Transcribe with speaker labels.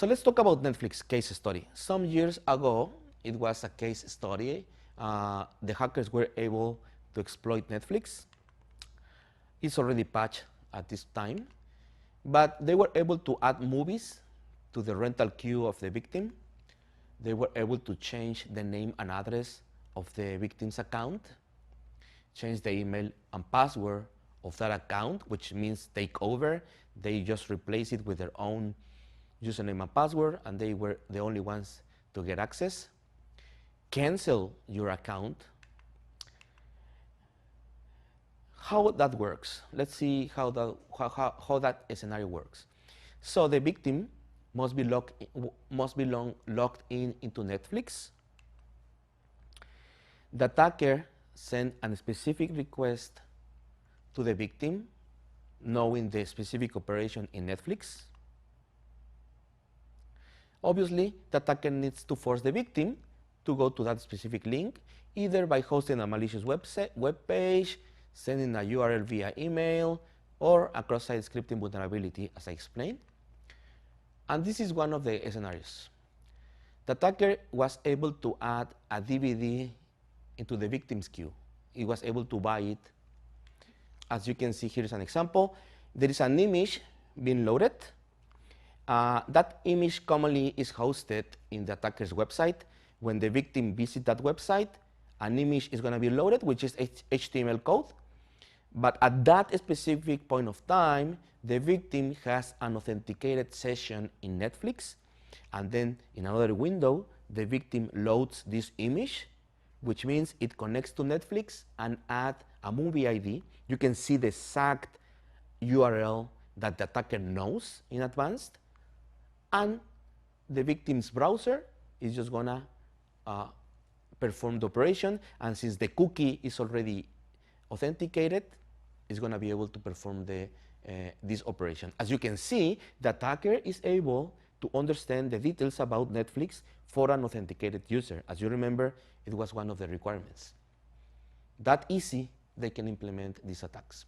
Speaker 1: So let's talk about Netflix case study. Some years ago, it was a case study. The hackers were able to exploit Netflix. It's already patched at this time, but they were able to add movies to the rental queue of the victim. They were able to change the name and address of the victim's account, change the email and password of that account, which means take over. They just replace it with their own username and password, and they were the only ones to get access. Cancel your account. How that works? Let's see how that scenario works. So the victim must be logged in into Netflix. The attacker sent a specific request to the victim, knowing the specific operation in Netflix. Obviously, the attacker needs to force the victim to go to that specific link, either by hosting a malicious web page, sending a URL via email, or a cross-site scripting vulnerability, as I explained. And this is one of the scenarios. The attacker was able to add a DVD into the victim's queue. He was able to buy it. As you can see, here is an example. There is an image being loaded. That image commonly is hosted in the attacker's website. When the victim visits that website, an image is going to be loaded, which is HTML code. But at that specific point of time, the victim has an authenticated session in Netflix. And then in another window, the victim loads this image, which means it connects to Netflix and adds a movie ID. You can see the exact URL that the attacker knows in advance. And the victim's browser is just going to perform the operation. And since the cookie is already authenticated, it's going to be able to perform this operation. As you can see, the attacker is able to understand the details about Netflix for an authenticated user. As you remember, it was one of the requirements. That easy, they can implement these attacks.